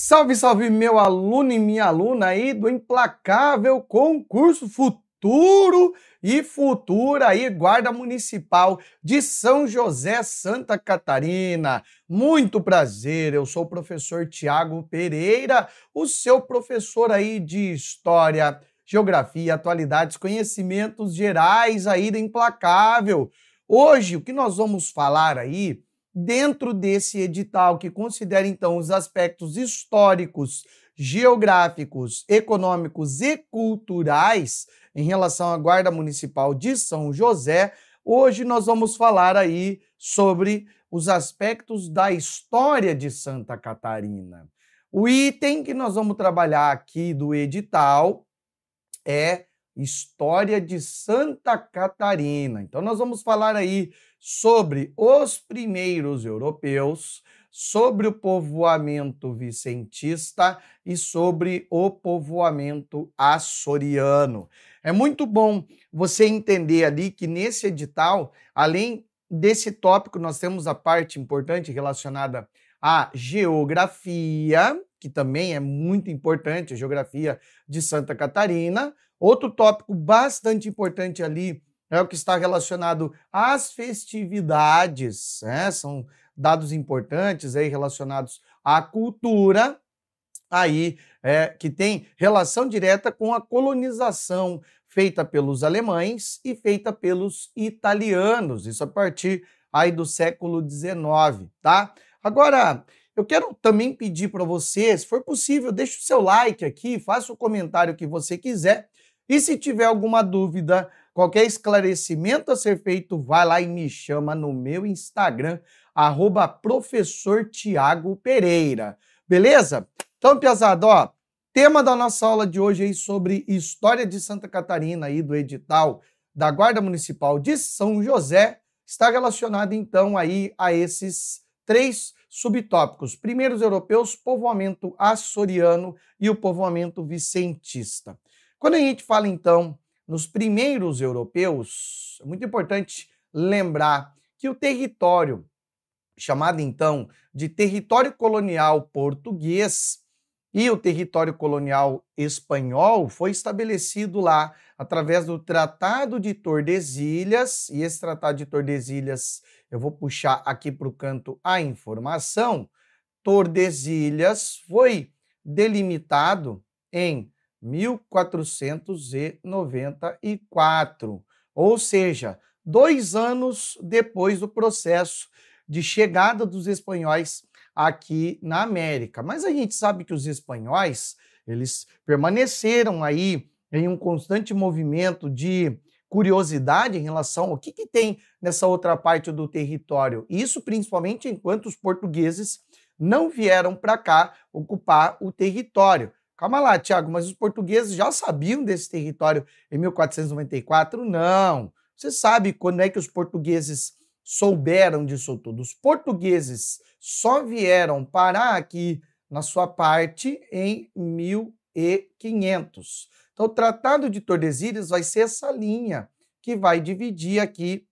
Salve, salve, meu aluno e minha aluna aí do implacável concurso Futuro e Futura aí, Guarda Municipal de São José, Santa Catarina. Muito prazer, eu sou o professor Tiago Pereira, o seu professor aí de História, Geografia, Atualidades, Conhecimentos Gerais aí do implacável. Hoje, o que nós vamos falar aí dentro desse edital, que considera, então, os aspectos históricos, geográficos, econômicos e culturais em relação à Guarda Municipal de São José, hoje nós vamos falar aí sobre os aspectos da história de Santa Catarina. O item que nós vamos trabalhar aqui do edital é História de Santa Catarina. Então, nós vamos falar aí sobre os primeiros europeus, sobre o povoamento vicentista e sobre o povoamento açoriano. É muito bom você entender ali que nesse edital, além desse tópico, nós temos a parte importante relacionada à geografia, que também é muito importante, a geografia de Santa Catarina. Outro tópico bastante importante ali é o que está relacionado às festividades, né? São dados importantes aí relacionados à cultura, aí que tem relação direta com a colonização feita pelos alemães e feita pelos italianos, isso a partir aí do século XIX, tá? Agora, eu quero também pedir para você, se for possível, deixe o seu like aqui, faça o comentário que você quiser, e se tiver alguma dúvida, qualquer esclarecimento a ser feito, vai lá e me chama no meu Instagram, @professor Tiago Pereira, beleza? Então, piazada, ó, tema da nossa aula de hoje aí sobre história de Santa Catarina aí do edital da Guarda Municipal de São José, está relacionado então aí a esses três subtópicos: primeiros europeus, povoamento açoriano e o povoamento vicentista. Quando a gente fala, então, nos primeiros europeus, é muito importante lembrar que o território, chamado, então, de território colonial português e o território colonial espanhol, foi estabelecido lá através do Tratado de Tordesilhas, e esse Tratado de Tordesilhas, eu vou puxar aqui para o canto a informação. Tordesilhas foi delimitado em 1494, ou seja, 2 anos depois do processo de chegada dos espanhóis aqui na América. Mas a gente sabe que os espanhóis, eles permaneceram aí em um constante movimento de curiosidade em relação ao que tem nessa outra parte do território. Isso principalmente enquanto os portugueses não vieram para cá ocupar o território. Calma lá, Tiago, mas os portugueses já sabiam desse território em 1494? Não. Você sabe quando é que os portugueses souberam disso tudo? Os portugueses só vieram parar aqui na sua parte em 1500. Então, o Tratado de Tordesilhas vai ser essa linha que vai dividir aqui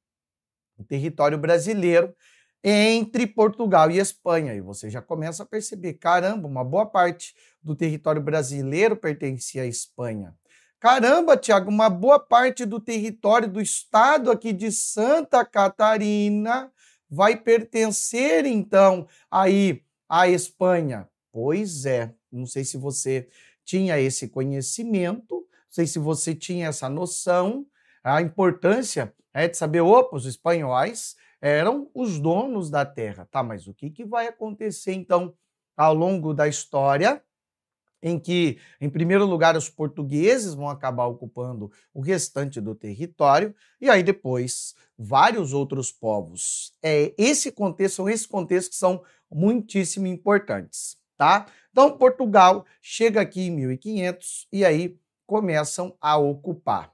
o território brasileiro entre Portugal e Espanha. E você já começa a perceber, caramba, uma boa parte do território brasileiro pertencia à Espanha. Caramba, Tiago, uma boa parte do território do estado aqui de Santa Catarina vai pertencer, então, aí à Espanha. Pois é, não sei se você tinha esse conhecimento, não sei se você tinha essa noção, a importância é de saber, opa, os espanhóis eram os donos da terra. Tá, mas o que vai acontecer, então, ao longo da história, em que, em primeiro lugar, os portugueses vão acabar ocupando o restante do território, e aí depois vários outros povos. São esses contextos que são muitíssimo importantes, tá? Então, Portugal chega aqui em 1500 e aí começam a ocupar.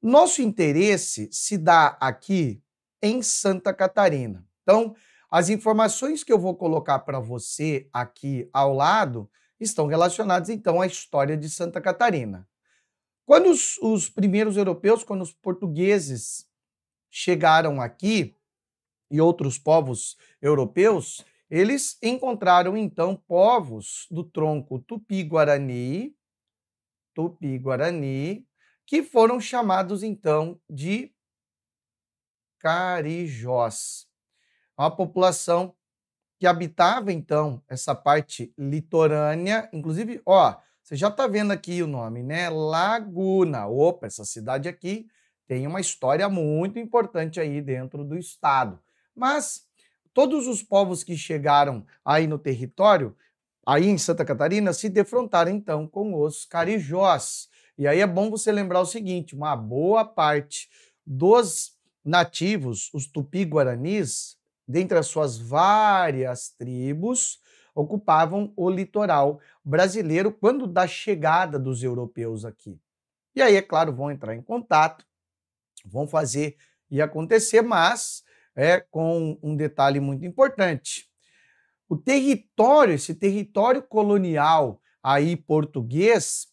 Nosso interesse se dá aqui em Santa Catarina. Então, as informações que eu vou colocar para você aqui ao lado estão relacionadas, então, à história de Santa Catarina. Quando os primeiros europeus, quando os portugueses chegaram aqui, e outros povos europeus, eles encontraram, então, povos do tronco Tupi-Guarani, que foram chamados, então, de carijós. Uma população que habitava, então, essa parte litorânea, inclusive, ó, você já está vendo aqui o nome, né? Laguna. Opa, essa cidade aqui tem uma história muito importante aí dentro do estado. Mas todos os povos que chegaram aí no território, aí em Santa Catarina, se defrontaram, então, com os carijós. E aí é bom você lembrar o seguinte, uma boa parte dos nativos, os tupi-guaranis, dentre as suas várias tribos, ocupavam o litoral brasileiro quando da chegada dos europeus aqui. E aí, é claro, vão entrar em contato, vão fazer e acontecer, mas com um detalhe muito importante. O território, esse território colonial aí português,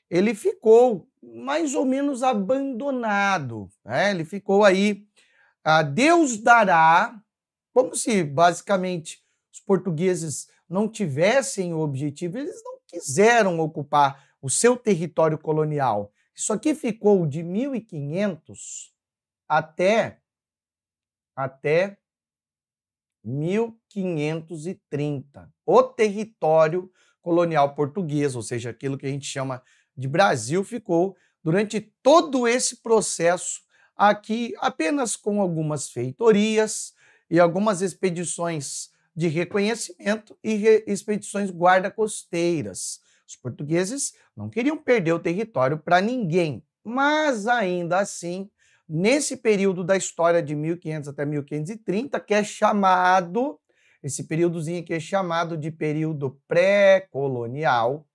ele ficou mais ou menos abandonado, né? Ele ficou aí, Deus dará, como se basicamente os portugueses não tivessem o objetivo, eles não quiseram ocupar o seu território colonial. Isso aqui ficou de 1500 até 1530. O território colonial português, ou seja, aquilo que a gente chama de Brasil, ficou durante todo esse processo aqui apenas com algumas feitorias e algumas expedições de reconhecimento e expedições guarda-costeiras. Os portugueses não queriam perder o território para ninguém, mas ainda assim, nesse período da história de 1500 até 1530, que é chamado, esse períodozinho que é chamado de período pré-colonial,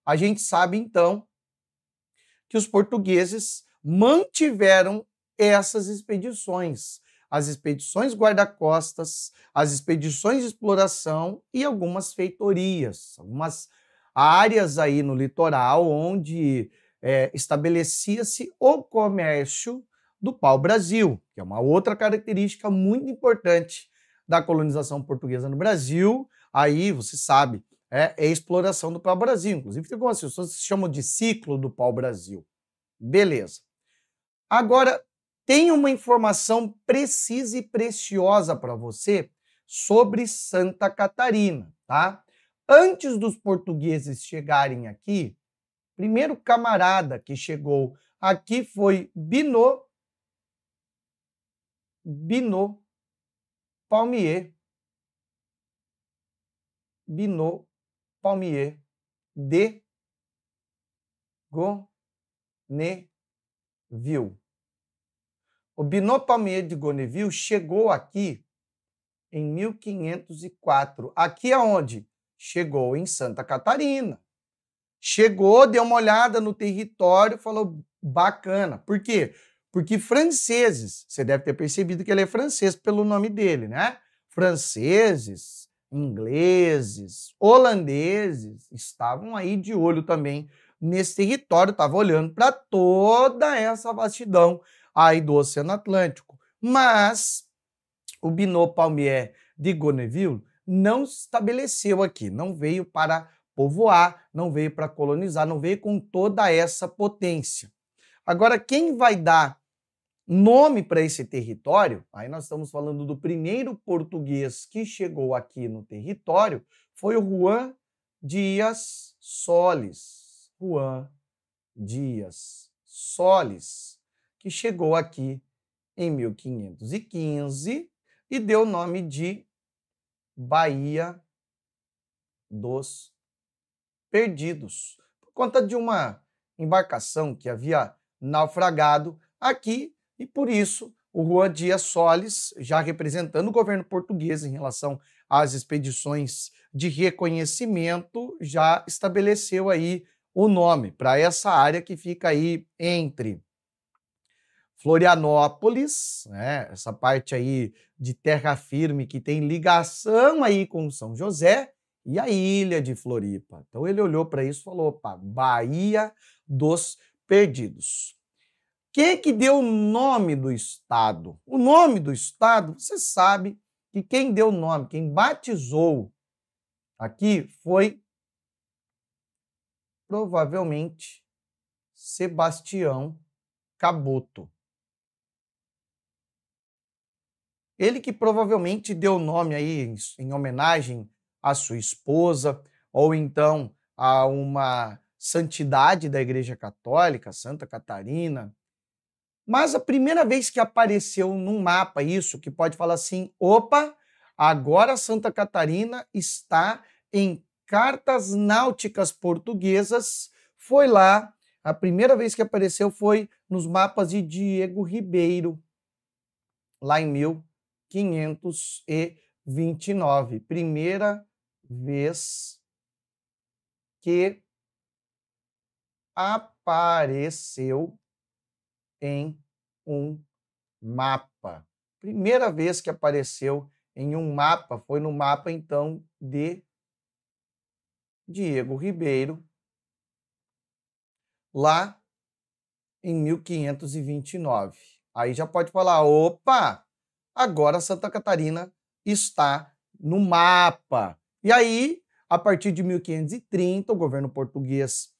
a gente sabe então que os portugueses mantiveram essas expedições, as expedições guarda-costas, as expedições de exploração e algumas feitorias, algumas áreas aí no litoral onde estabelecia-se o comércio do pau-brasil, que é uma outra característica muito importante da colonização portuguesa no Brasil. Aí, você sabe, é a exploração do pau-brasil. Inclusive, tem algumas pessoas que chamam de ciclo do pau-brasil. Beleza. Agora, tem uma informação precisa e preciosa para você sobre Santa Catarina, tá? Antes dos portugueses chegarem aqui, o primeiro camarada que chegou aqui foi Binot Palmier. Binot Palmier de Goneville. O Binot Palmier de Goneville chegou aqui em 1504. Aqui aonde? Chegou em Santa Catarina. Chegou, deu uma olhada no território, falou bacana. Por quê? Porque franceses, você deve ter percebido que ele é francês pelo nome dele, né? Franceses, ingleses, holandeses estavam aí de olho também nesse território, estavam olhando para toda essa vastidão aí do Oceano Atlântico. Mas o Binot Palmier de Goneville não se estabeleceu aqui, não veio para povoar, não veio para colonizar, não veio com toda essa potência. Agora, quem vai dar nome para esse território, aí nós estamos falando do primeiro português que chegou aqui no território, foi o Juan Dias Solis. Juan Dias Solis, que chegou aqui em 1515 e deu o nome de Baía dos Perdidos, por conta de uma embarcação que havia naufragado aqui, e por isso o Juan Dias Solis, já representando o governo português em relação às expedições de reconhecimento, já estabeleceu aí o nome para essa área que fica aí entre Florianópolis, né, essa parte aí de terra firme que tem ligação aí com São José, e a ilha de Floripa. Então ele olhou para isso e falou, opa, Baía dos Perdidos. Quem é que deu o nome do estado? O nome do estado, você sabe que quem deu o nome, quem batizou aqui foi provavelmente Sebastião Caboto. Ele que provavelmente deu o nome aí em homenagem à sua esposa, ou então a uma santidade da Igreja Católica, Santa Catarina. Mas a primeira vez que apareceu num mapa isso, que pode falar assim, opa, agora Santa Catarina está em cartas náuticas portuguesas, foi lá, a primeira vez que apareceu foi nos mapas de Diego Ribeiro, lá em 1529. Primeira vez que apareceu em um mapa. Primeira vez que apareceu em um mapa foi no mapa, então, de Diego Ribeiro, lá em 1529. Aí já pode falar, opa, agora Santa Catarina está no mapa. E aí, a partir de 1530, o governo português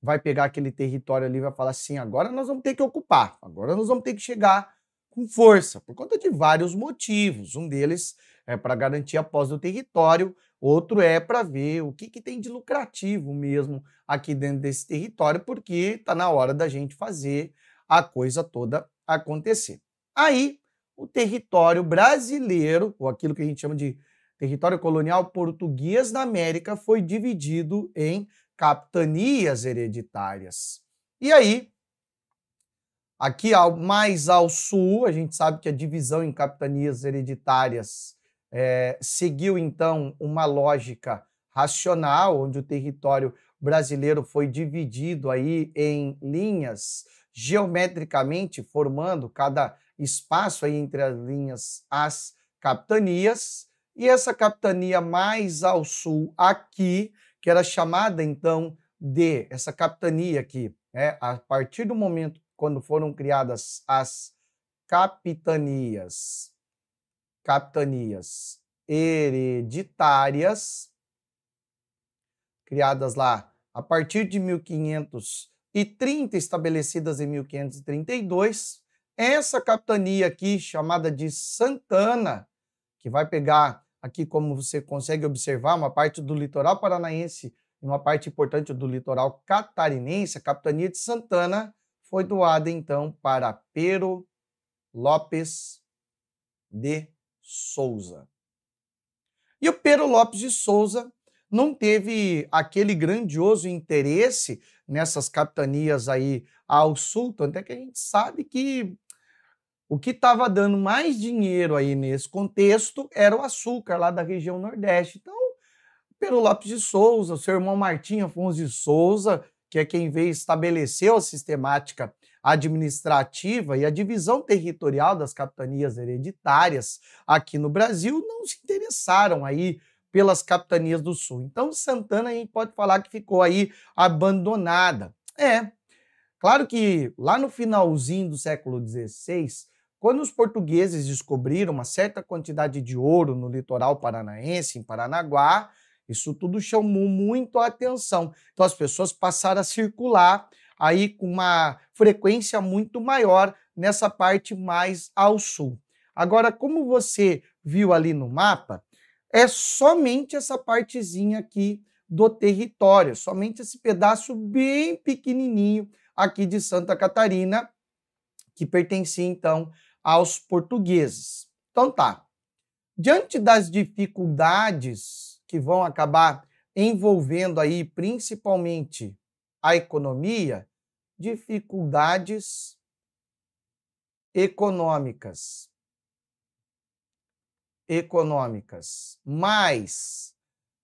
vai pegar aquele território ali e vai falar assim, agora nós vamos ter que ocupar, agora nós vamos ter que chegar com força, por conta de vários motivos. Um deles é para garantir a posse do território, outro é para ver o que tem de lucrativo mesmo aqui dentro desse território, porque está na hora da gente fazer a coisa toda acontecer. Aí, o território brasileiro, ou aquilo que a gente chama de território colonial português da América, foi dividido em capitanias hereditárias. E aí, aqui mais ao sul, a gente sabe que a divisão em capitanias hereditárias seguiu, então, uma lógica racional, onde o território brasileiro foi dividido aí em linhas geometricamente, formando cada espaço aí entre as linhas, as capitanias, e essa capitania mais ao sul aqui, que era chamada, então, de essa capitania aqui, a partir do momento quando foram criadas as capitanias hereditárias, criadas lá a partir de 1530, estabelecidas em 1532, essa capitania aqui, chamada de Santana, que vai pegar aqui, como você consegue observar, uma parte do litoral paranaense e uma parte importante do litoral catarinense, a capitania de Santana foi doada, então, para Pero Lopes de Souza. E o Pero Lopes de Souza não teve aquele grandioso interesse nessas capitanias aí ao sul, tanto é que a gente sabe que o que estava dando mais dinheiro aí nesse contexto era o açúcar lá da região Nordeste. Então, Pero Lopes de Souza, o seu irmão Martim Afonso de Souza, que é quem veio estabeleceu a sistemática administrativa e a divisão territorial das capitanias hereditárias aqui no Brasil, não se interessaram aí pelas capitanias do Sul. Então, Santana a gente pode falar que ficou aí abandonada. Claro que lá no finalzinho do século XVI, quando os portugueses descobriram uma certa quantidade de ouro no litoral paranaense, em Paranaguá, isso tudo chamou muito a atenção. Então as pessoas passaram a circular aí com uma frequência muito maior nessa parte mais ao sul. Agora, como você viu ali no mapa, é somente essa partezinha aqui do território, somente esse pedaço bem pequenininho aqui de Santa Catarina, que pertencia então aos portugueses. Então tá, diante das dificuldades que vão acabar envolvendo aí principalmente a economia, dificuldades econômicas, mas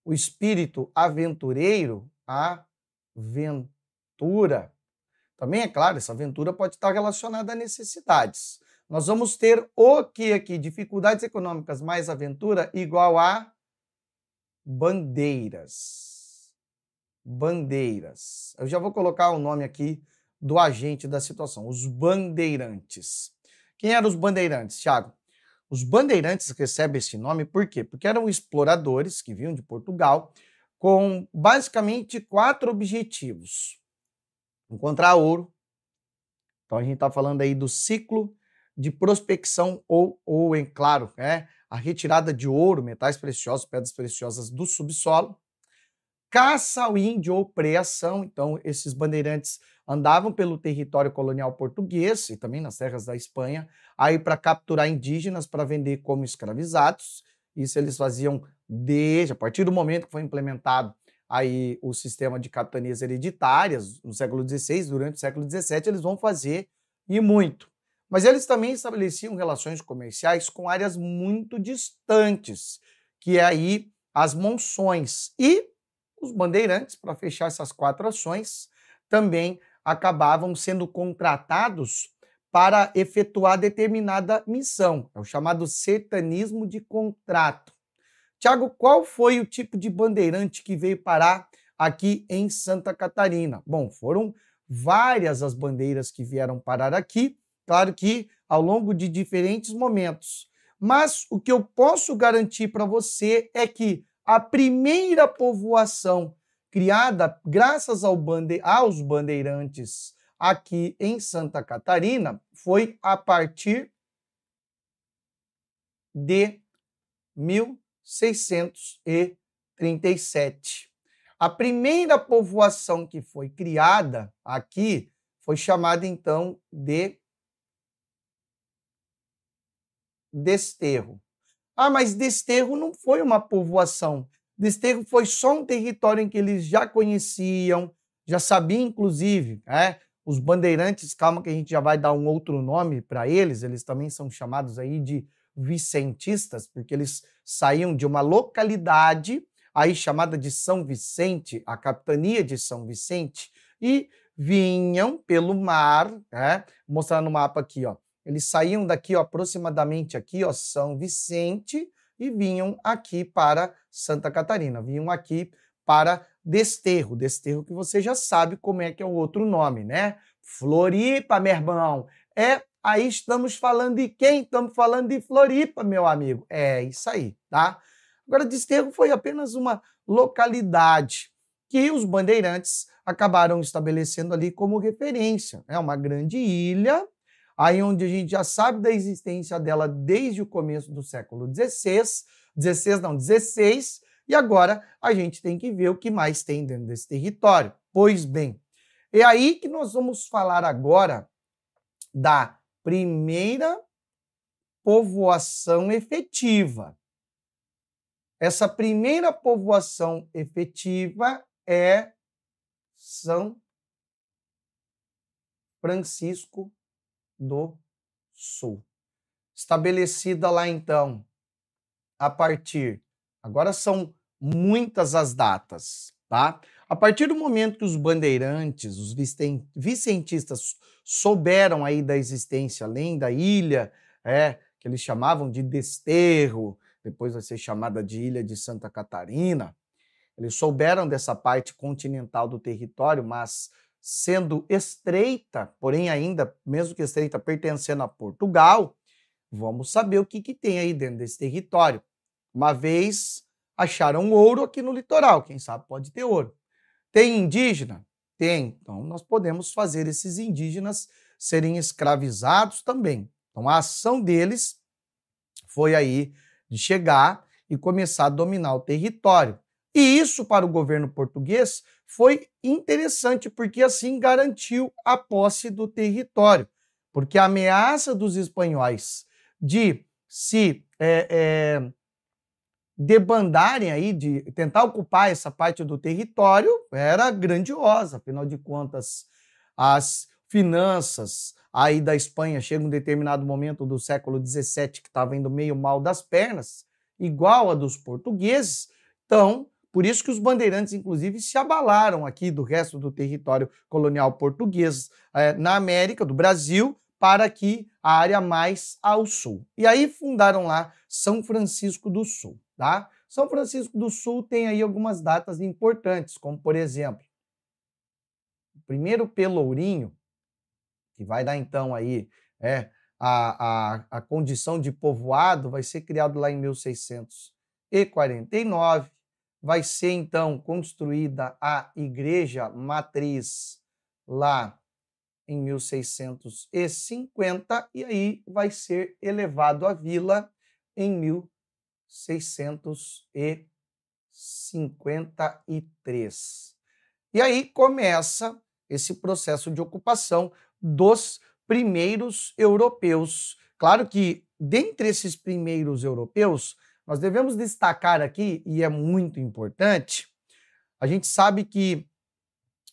o espírito aventureiro, aventura. Também é claro, essa aventura pode estar relacionada a necessidades. Nós vamos ter o que aqui? Dificuldades econômicas mais aventura igual a bandeiras. Bandeiras. Eu já vou colocar o nome aqui do agente da situação, os bandeirantes. Quem eram os bandeirantes, Thiago? Os bandeirantes recebem esse nome por quê? Porque eram exploradores que vinham de Portugal com basicamente 4 objetivos. Encontrar ouro. Então a gente está falando aí do ciclo de prospecção ou em claro, a retirada de ouro, metais preciosos, pedras preciosas do subsolo. Caça ao índio ou preação. Então esses bandeirantes andavam pelo território colonial português e também nas terras da Espanha, aí para capturar indígenas para vender como escravizados. Isso eles faziam desde a partir do momento que foi implementado aí o sistema de capitanias hereditárias no século XVI, durante o século XVII eles vão fazer e muito. Mas eles também estabeleciam relações comerciais com áreas muito distantes, que é aí as monções. E os bandeirantes, para fechar essas 4 ações, também acabavam sendo contratados para efetuar determinada missão. É o chamado sertanismo de contrato. Tiago, qual foi o tipo de bandeirante que veio parar aqui em Santa Catarina? Bom, foram várias as bandeiras que vieram parar aqui, claro que ao longo de diferentes momentos. Mas o que eu posso garantir para você é que a primeira povoação criada graças aos bandeirantes aqui em Santa Catarina foi a partir de 1637. A primeira povoação que foi criada aqui foi chamada então de Desterro. Ah, mas Desterro não foi uma povoação. Desterro foi só um território em que eles já conheciam, já sabiam, inclusive, os bandeirantes, calma que a gente já vai dar um outro nome para eles também são chamados aí de vicentistas, porque eles saíam de uma localidade aí chamada de São Vicente, a capitania de São Vicente, e vinham pelo mar, vou mostrar no mapa aqui, ó. Eles saíam daqui, ó, aproximadamente aqui, ó, São Vicente, e vinham aqui para Santa Catarina, vinham aqui para Desterro. Desterro que você já sabe como é que é o outro nome, né? Floripa, meu irmão. Aí estamos falando de quem? Estamos falando de Floripa, meu amigo. É isso aí, tá? Agora, Desterro foi apenas uma localidade que os bandeirantes acabaram estabelecendo ali como referência. É uma grande ilha, aí onde a gente já sabe da existência dela desde o começo do século XVI, e agora a gente tem que ver o que mais tem dentro desse território. Pois bem, é aí que nós vamos falar agora da primeira povoação efetiva. Essa primeira povoação efetiva é São Francisco do Sul. Estabelecida lá, então, a partir... Agora são muitas as datas, tá? A partir do momento que os bandeirantes, os vicentistas, souberam aí da existência, além da ilha, que eles chamavam de Desterro, depois vai ser chamada de Ilha de Santa Catarina, eles souberam dessa parte continental do território, mas sendo estreita, porém ainda, mesmo que estreita, pertencendo a Portugal, vamos saber o que tem aí dentro desse território. Uma vez acharam ouro aqui no litoral, quem sabe pode ter ouro. Tem indígena? Tem. Então nós podemos fazer esses indígenas serem escravizados também. Então a ação deles foi aí de chegar e começar a dominar o território. E isso para o governo português foi interessante, porque assim garantiu a posse do território. Porque a ameaça dos espanhóis de se debandarem aí, de tentar ocupar essa parte do território, era grandiosa. Afinal de contas, as finanças aí da Espanha chegam em um determinado momento do século XVII que estava indo meio mal das pernas, igual a dos portugueses. Então, por isso que os bandeirantes, inclusive, se abalaram aqui do resto do território colonial português na América, do Brasil, para aqui a área mais ao sul. E aí fundaram lá São Francisco do Sul, tá? São Francisco do Sul tem aí algumas datas importantes, como por exemplo, o primeiro pelourinho que vai dar então aí a condição de povoado, vai ser criado lá em 1649, vai ser então construída a igreja matriz lá em 1650 e aí vai ser elevado à vila em 1653. E aí começa esse processo de ocupação dos primeiros europeus. Claro que, dentre esses primeiros europeus, nós devemos destacar aqui, e é muito importante, a gente sabe que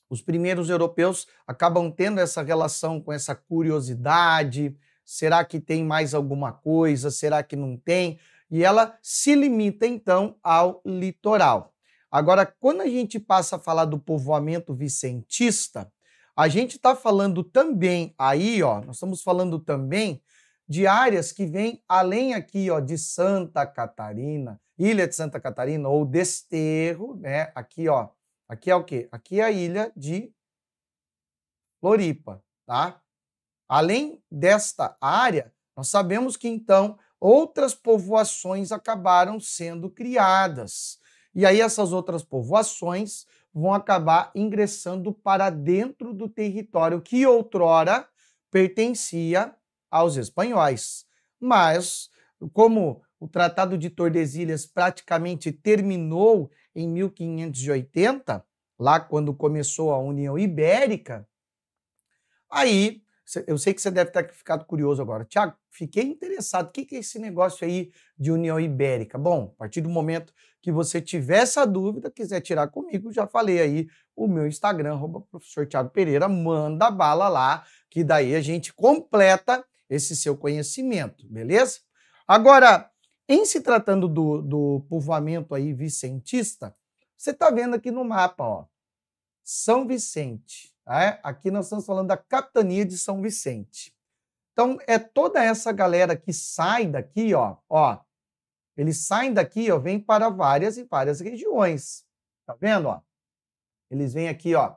os primeiros europeus acabam tendo essa relação com essa curiosidade, será que tem mais alguma coisa, será que não tem? E ela se limita, então, ao litoral. Agora, quando a gente passa a falar do povoamento vicentista, a gente está falando também aí, ó, nós estamos falando também de áreas que vêm além aqui, ó, de Santa Catarina, Ilha de Santa Catarina ou Desterro, né? Aqui, ó, aqui é o quê? Aqui é a ilha de Floripa, tá? Além desta área, nós sabemos que então outras povoações acabaram sendo criadas. E aí essas outras povoações vão acabar ingressando para dentro do território que outrora pertencia aos espanhóis. Mas, como o Tratado de Tordesilhas praticamente terminou em 1580, lá quando começou a União Ibérica, aí eu sei que você deve ter ficado curioso agora. Tiago, fiquei interessado. O que é esse negócio aí de União Ibérica? Bom, a partir do momento que você tiver essa dúvida, quiser tirar comigo, já falei aí o meu Instagram, @professor Thiago Pereira, manda bala lá, que daí a gente completa esse seu conhecimento, beleza? Agora, em se tratando do povoamento aí vicentista, você está vendo aqui no mapa, ó, São Vicente. Aqui nós estamos falando da capitania de São Vicente. Então, é toda essa galera que sai daqui, ó, eles saem daqui, ó, vêm para várias e várias regiões. Tá vendo, ó? Eles vêm aqui, ó,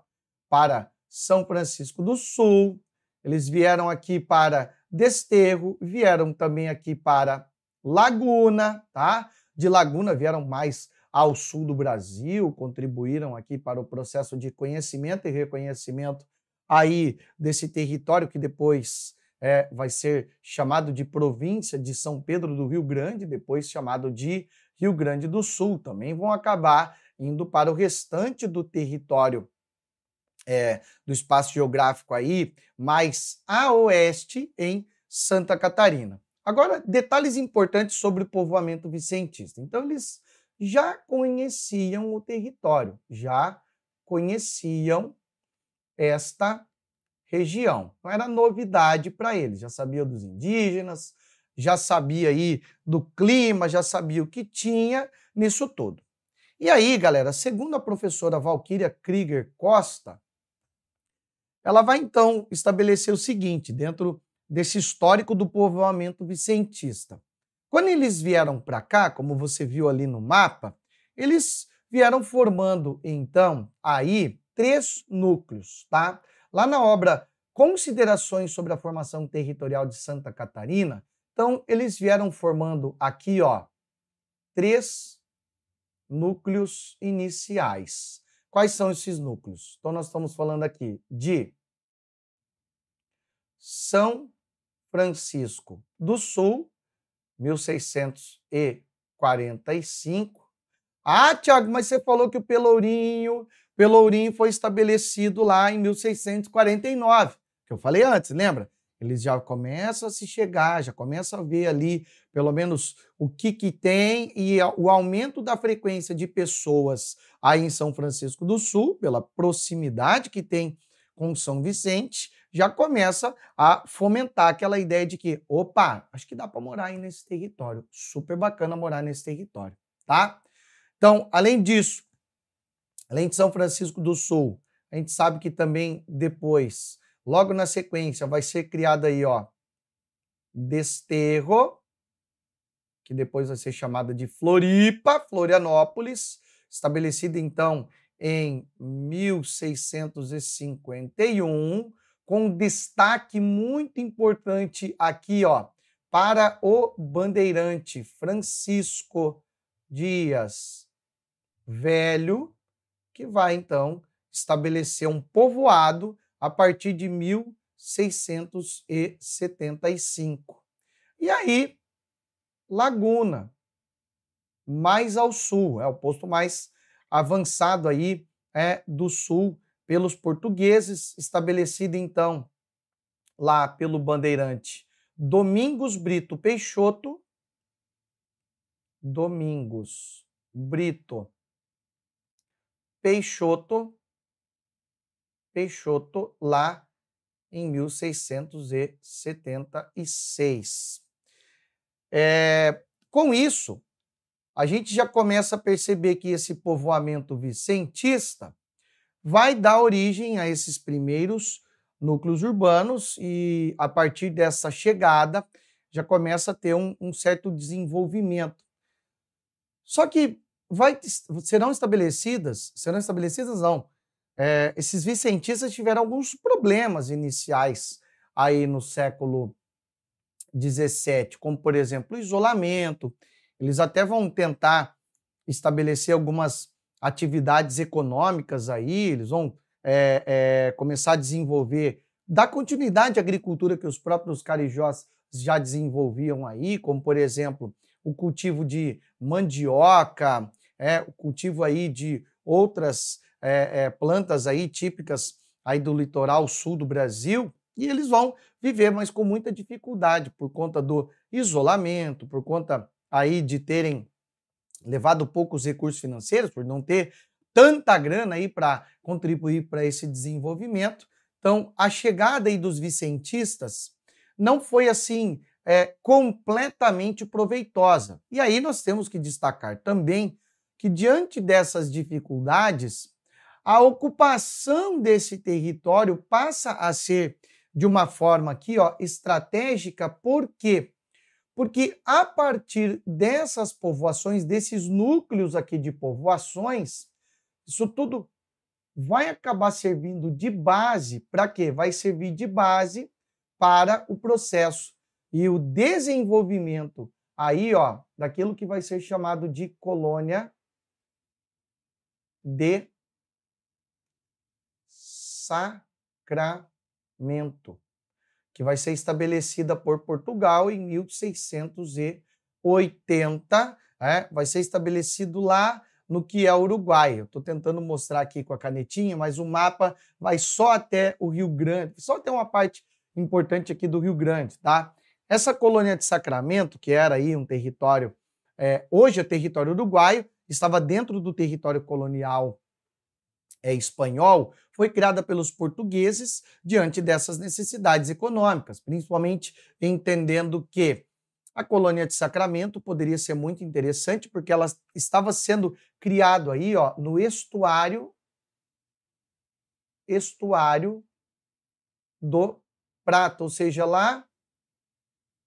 para São Francisco do Sul, eles vieram aqui para Desterro, vieram também aqui para Laguna, tá? De Laguna vieram mais ao sul do Brasil, contribuíram aqui para o processo de conhecimento e reconhecimento aí desse território que depois vai ser chamado de província de São Pedro do Rio Grande, depois chamado de Rio Grande do Sul. Também vão acabar indo para o restante do território do espaço geográfico aí, mais a oeste em Santa Catarina. Agora, detalhes importantes sobre o povoamento vicentista. Então, eles já conheciam o território, já conheciam esta região. Não era novidade para eles, já sabia dos indígenas, já sabia aí do clima, já sabia o que tinha nisso tudo. E aí, galera, segundo a professora Valquíria Krieger Costa, ela vai então estabelecer o seguinte, dentro desse histórico do povoamento vicentista. Quando eles vieram para cá, como você viu ali no mapa, eles vieram formando, então, aí 3 núcleos, tá? Lá na obra Considerações sobre a Formação Territorial de Santa Catarina, então, eles vieram formando aqui, ó, 3 núcleos iniciais. Quais são esses núcleos? Então, nós estamos falando aqui de São Francisco do Sul, 1645. Ah, Tiago, mas você falou que o Pelourinho foi estabelecido lá em 1649, que eu falei antes, lembra? Eles já começam a se chegar, já começam a ver ali, pelo menos, o que tem e o aumento da frequência de pessoas aí em São Francisco do Sul, pela proximidade que tem com São Vicente, já começa a fomentar aquela ideia de que, opa, acho que dá para morar aí nesse território. Super bacana morar nesse território, tá? Então, além disso, além de São Francisco do Sul, a gente sabe que também depois, logo na sequência, vai ser criada aí, ó, Desterro, que depois vai ser chamada de Floripa, Florianópolis, estabelecida então em 1651, com destaque muito importante aqui, ó, para o bandeirante Francisco Dias Velho, que vai então estabelecer um povoado a partir de 1675. E aí, Laguna, mais ao sul, é o posto mais avançado aí do sul pelos portugueses, estabelecido então lá pelo bandeirante Domingos Brito Peixoto, Domingos Brito Peixoto, lá em 1676. Com isso, a gente já começa a perceber que esse povoamento vicentista vai dar origem a esses primeiros núcleos urbanos e, a partir dessa chegada, já começa a ter um certo desenvolvimento. Só que serão estabelecidas não, esses vicentistas tiveram alguns problemas iniciais aí no século XVII, como, por exemplo, o isolamento. Eles até vão tentar estabelecer algumas atividades econômicas aí, eles vão começar a desenvolver, dar continuidade à agricultura que os próprios carijós já desenvolviam aí, como, por exemplo, o cultivo de mandioca, o cultivo aí de outras plantas aí típicas aí do litoral sul do Brasil, e eles vão viver, mas com muita dificuldade por conta do isolamento, por conta aí de terem levado poucos recursos financeiros, por não ter tanta grana aí para contribuir para esse desenvolvimento. Então, a chegada aí dos vicentistas não foi assim completamente proveitosa. E aí nós temos que destacar também que, diante dessas dificuldades, a ocupação desse território passa a ser de uma forma aqui, ó, estratégica. Por quê? Porque a partir dessas povoações, desses núcleos aqui de povoações, isso tudo vai acabar servindo de base para quê? Vai servir de base para o processo e o desenvolvimento aí, ó, daquilo que vai ser chamado de colônia de Sacramento, que vai ser estabelecida por Portugal em 1680, vai ser estabelecido lá no que é Uruguai. Eu estou tentando mostrar aqui com a canetinha, mas o mapa vai só até o Rio Grande, só até uma parte importante aqui do Rio Grande, tá? Essa colônia de Sacramento, que era aí um território, hoje é território uruguaio, estava dentro do território colonial espanhol, foi criada pelos portugueses diante dessas necessidades econômicas, principalmente entendendo que a colônia de Sacramento poderia ser muito interessante porque ela estava sendo criado aí, ó, no estuário do Prata, ou seja, lá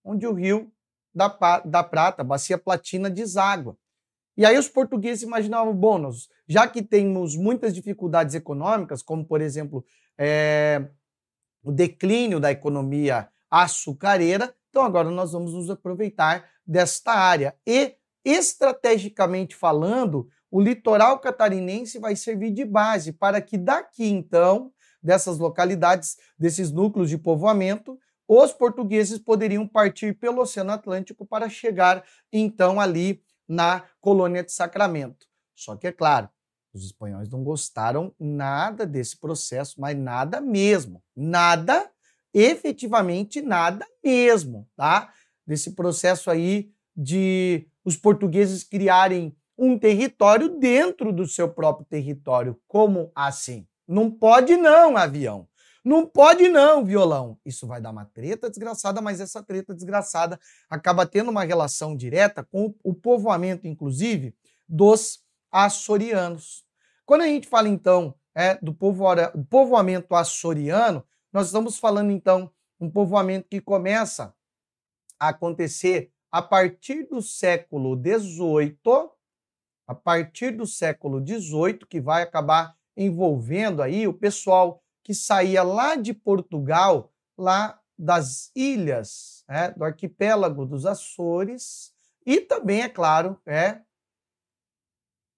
onde o Rio da Prata, a Bacia Platina, deságua. E aí os portugueses imaginavam, bom, já que temos muitas dificuldades econômicas, como, por exemplo, o declínio da economia açucareira, então agora nós vamos nos aproveitar desta área. E, estrategicamente falando, o litoral catarinense vai servir de base para que daqui, então, dessas localidades, desses núcleos de povoamento, os portugueses poderiam partir pelo Oceano Atlântico para chegar, então, ali na colônia de Sacramento. Só que, é claro, os espanhóis não gostaram nada desse processo, mas nada mesmo. Nada, efetivamente nada mesmo, tá? Desse processo aí de os portugueses criarem um território dentro do seu próprio território. Como assim? Não pode não, avião. Não pode não, violão. Isso vai dar uma treta desgraçada, mas essa treta desgraçada acaba tendo uma relação direta com o povoamento, inclusive, dos açorianos. Quando a gente fala, então, do povoamento açoriano, nós estamos falando, então, um povoamento que começa a acontecer a partir do século XVIII, que vai acabar envolvendo aí o pessoal que saía lá de Portugal, lá das ilhas, do arquipélago dos Açores, e também, é claro,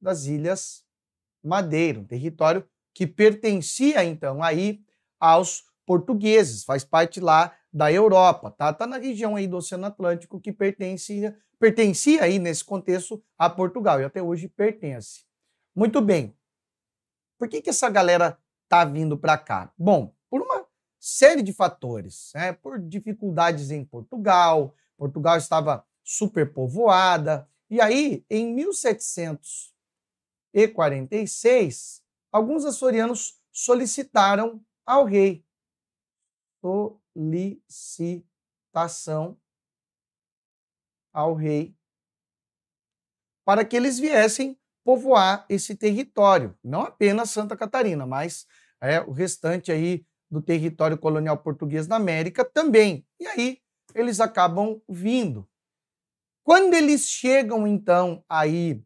das Ilhas Madeira, um território que pertencia, então, aí aos portugueses, faz parte lá da Europa, tá? Tá na região aí do Oceano Atlântico que pertencia aí nesse contexto a Portugal e até hoje pertence. Muito bem. Por que essa galera tá vindo para cá? Bom, por uma série de fatores, por dificuldades em Portugal, Portugal estava superpovoada, e aí, em 1746, alguns açorianos solicitaram ao rei, solicitação ao rei, para que eles viessem povoar esse território, não apenas Santa Catarina, mas o restante aí do território colonial português da América também. E aí eles acabam vindo. Quando eles chegam, então, aí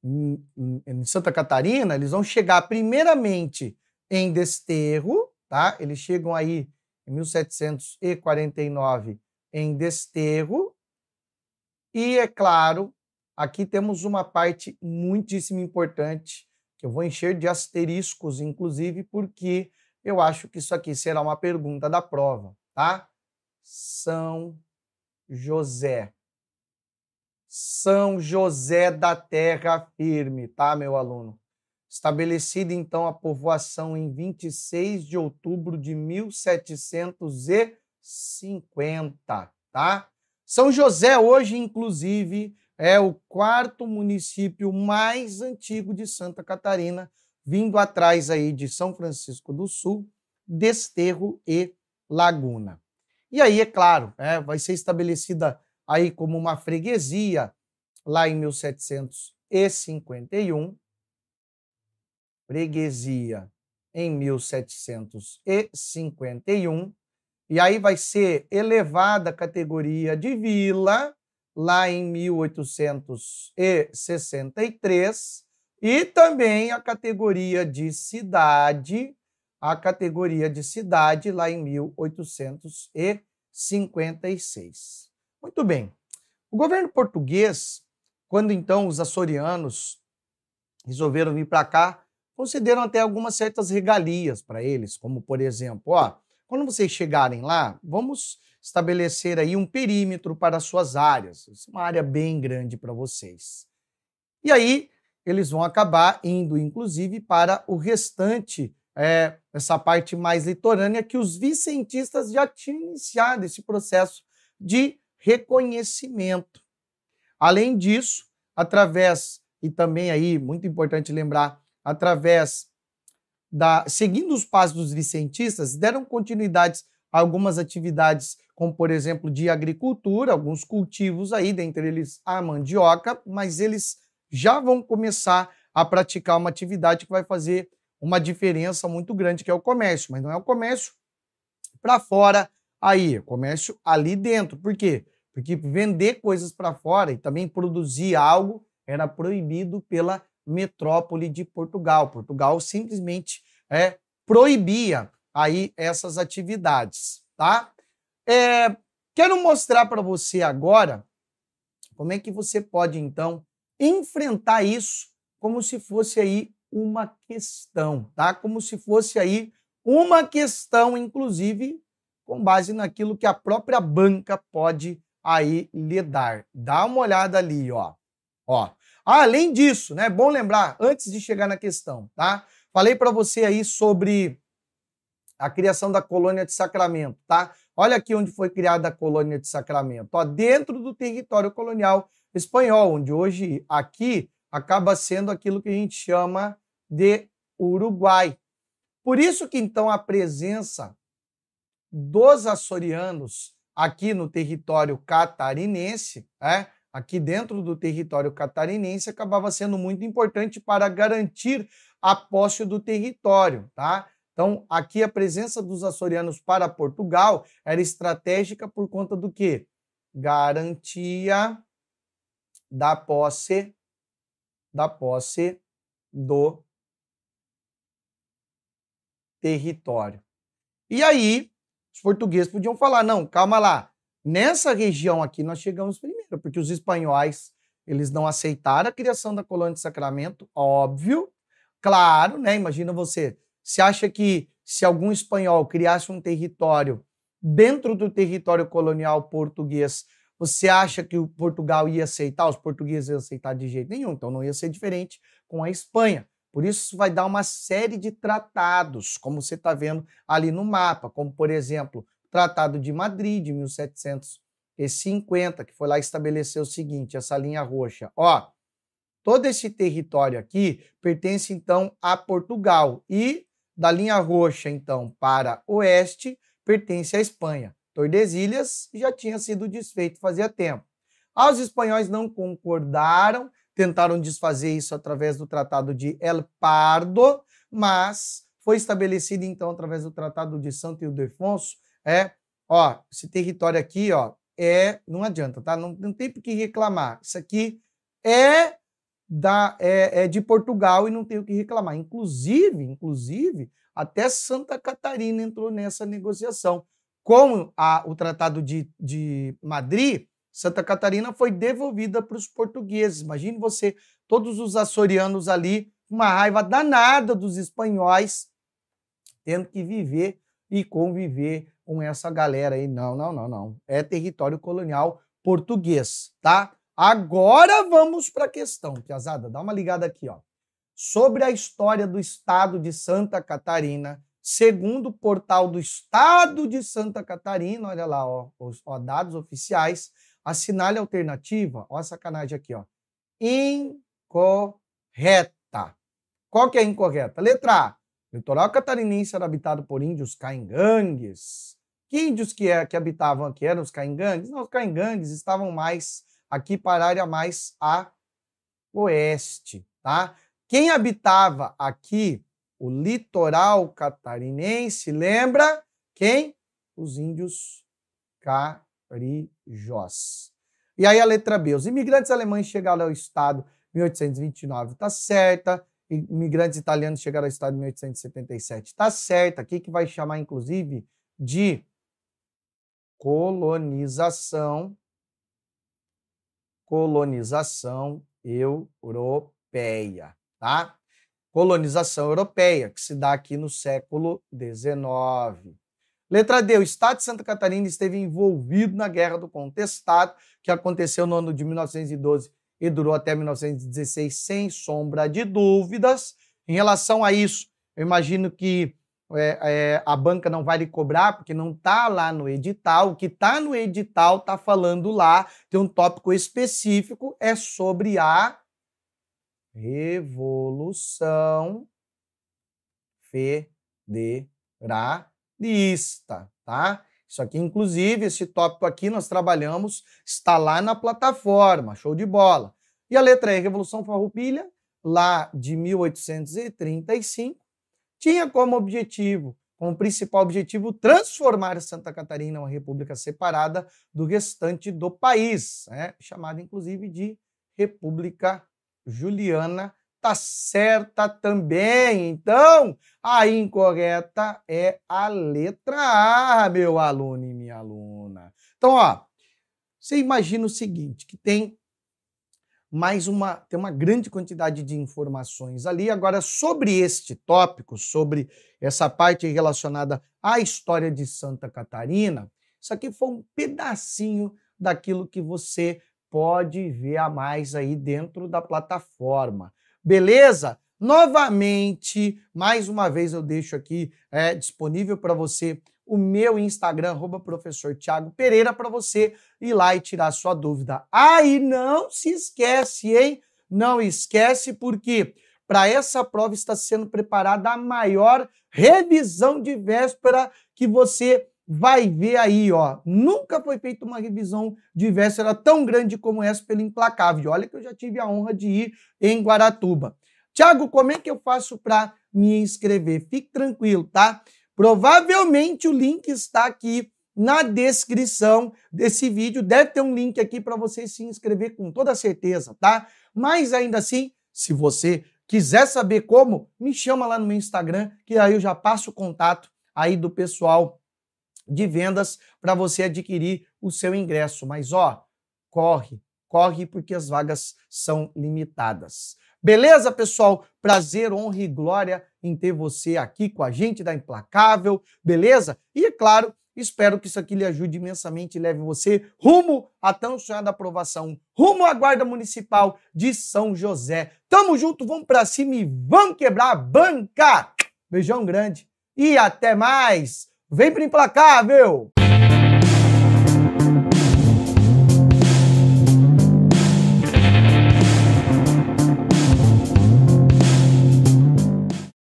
em Santa Catarina, eles vão chegar primeiramente em Desterro, tá? Eles chegam aí em 1749 em Desterro. E, é claro, aqui temos uma parte muitíssimo importante, que eu vou encher de asteriscos, inclusive, porque eu acho que isso aqui será uma pergunta da prova, tá? São José. São José da Terra Firme, tá, meu aluno? Estabelecida, então, a povoação em 26 de outubro de 1750, tá? São José hoje, inclusive, é o quarto município mais antigo de Santa Catarina, vindo atrás aí de São Francisco do Sul, Desterro e Laguna. E aí, é claro, vai ser estabelecida aí como uma freguesia lá em 1751, freguesia em 1751, e aí vai ser elevada a categoria de vila lá em 1863 e também a categoria de cidade, lá em 1856. Muito bem. O governo português, quando então os açorianos resolveram vir para cá, concederam até algumas certas regalias para eles, como por exemplo, quando vocês chegarem lá, vamos estabelecer aí um perímetro para as suas áreas. Isso é uma área bem grande para vocês. E aí, eles vão acabar indo, inclusive, para o restante, essa parte mais litorânea, que os vicentistas já tinham iniciado esse processo de reconhecimento. Além disso, através, e também aí, muito importante lembrar, através seguindo os passos dos vicentistas, deram continuidade a algumas atividades, como, por exemplo, de agricultura, alguns cultivos aí, dentre eles a mandioca, mas eles já vão começar a praticar uma atividade que vai fazer uma diferença muito grande, que é o comércio, mas não é o comércio para fora aí, é o comércio ali dentro. Por quê? Porque vender coisas para fora e também produzir algo era proibido pela metrópole de Portugal. Portugal simplesmente proibia aí essas atividades, tá? Quero mostrar para você agora como é que você pode, então, enfrentar isso como se fosse aí uma questão, tá? Como se fosse aí uma questão, inclusive, com base naquilo que a própria banca pode aí lhe dar. Dá uma olhada ali, ó. Além disso, né, bom lembrar, antes de chegar na questão, tá? Falei para você aí sobre a criação da colônia de Sacramento, tá? Olha aqui onde foi criada a colônia de Sacramento, dentro do território colonial espanhol, onde hoje aqui acaba sendo aquilo que a gente chama de Uruguai. Por isso que então a presença dos açorianos aqui no território catarinense, aqui dentro do território catarinense, acabava sendo muito importante para garantir a posse do território, tá? Então, aqui a presença dos açorianos para Portugal era estratégica por conta do quê? Garantia da posse do território. E aí, os portugueses podiam falar, não, calma lá, nessa região aqui nós chegamos primeiro, porque os espanhóis, eles não aceitaram a criação da colônia de Sacramento, óbvio, claro, né? Imagina você, se acha que se algum espanhol criasse um território dentro do território colonial português, você acha que o Portugal ia aceitar? Os portugueses iam aceitar de jeito nenhum, então não ia ser diferente com a Espanha. Por isso vai dar uma série de tratados, como você está vendo ali no mapa, como, por exemplo, o Tratado de Madrid, de 1750, que foi lá estabelecer o seguinte, essa linha roxa. Ó, todo esse território aqui pertence, então, a Portugal e da linha roxa, então, para oeste, pertence à Espanha. Tordesilhas já tinha sido desfeito fazia tempo. Os espanhóis não concordaram, tentaram desfazer isso através do Tratado de El Pardo, mas foi estabelecido, então, através do Tratado de Santo Ildefonso, esse território aqui, ó, não adianta, tá? Não tem por que reclamar. Isso aqui é de Portugal e não tem o que reclamar. Inclusive, até Santa Catarina entrou nessa negociação. Com o Tratado de Madrid, Santa Catarina foi devolvida para os portugueses. Imagine você, todos os açorianos ali, uma raiva danada dos espanhóis, tendo que viver e conviver com essa galera aí. Não. É território colonial português, tá? Agora vamos para a questão, piazada. Dá uma ligada aqui, ó. Sobre a história do estado de Santa Catarina, segundo o portal do estado de Santa Catarina, olha lá, ó, dados oficiais, assinale a alternativa, ó a sacanagem aqui, ó, incorreta. Qual que é a incorreta? Letra A, o litoral catarinense era habitado por índios caingangues. Que índios que habitavam aqui? Eram os caingangues? Não, os caingangues estavam mais aqui para a área mais a oeste, tá? Quem habitava aqui o litoral catarinense, lembra? Quem? Os índios carijós. E aí a letra B, os imigrantes alemães chegaram ao estado em 1829, tá certa. Imigrantes italianos chegaram ao estado em 1877, tá certa. Aqui que vai chamar, inclusive, de colonização europeia, tá? Colonização europeia, que se dá aqui no século XIX. Letra D, o estado de Santa Catarina esteve envolvido na Guerra do Contestado, que aconteceu no ano de 1912 e durou até 1916, sem sombra de dúvidas. Em relação a isso, eu imagino que a banca não vai lhe cobrar, porque não está lá no edital. O que está no edital está falando lá, tem um tópico específico, é sobre a Revolução Federalista, tá? Isso aqui, inclusive, esse tópico aqui nós trabalhamos, está lá na plataforma, show de bola. E a letra E, Revolução Farroupilha, lá de 1835, tinha como principal objetivo, transformar Santa Catarina em uma república separada do restante do país, chamada, inclusive, de República Juliana. Tá certa também. Então, a incorreta é a letra A, meu aluno e minha aluna. Então, ó, você imagina o seguinte, que tem uma grande quantidade de informações ali. Agora, sobre este tópico, sobre essa parte relacionada à história de Santa Catarina, isso aqui foi um pedacinho daquilo que você pode ver a mais aí dentro da plataforma. Beleza? Novamente, mais uma vez eu deixo aqui disponível para você o meu Instagram, @professor Thiago Pereira, para você ir lá e tirar sua dúvida. E não se esquece, hein? Não esquece, porque para essa prova está sendo preparada a maior revisão de véspera que você vai ver aí, ó. Nunca foi feita uma revisão de véspera tão grande como essa pelo Implacável. Olha que eu já tive a honra de ir em Guaratuba. Thiago, como é que eu faço para me inscrever? Fique tranquilo, tá? Provavelmente o link está aqui na descrição desse vídeo. Deve ter um link aqui para você se inscrever com toda certeza, tá? Mas ainda assim, se você Quiser saber como, me chama lá no meu Instagram, que aí eu já passo o contato aí do pessoal de vendas para você adquirir o seu ingresso. Mas ó, corre porque as vagas são limitadas. Beleza, pessoal? Prazer, honra e glória em ter você aqui com a gente da Implacável, beleza? E é claro, espero que isso aqui lhe ajude imensamente e leve você rumo à tão sonhada aprovação, rumo à Guarda Municipal de São José. Tamo junto, vamos pra cima e vamos quebrar a banca! Beijão grande e até mais! Vem pro Implacável!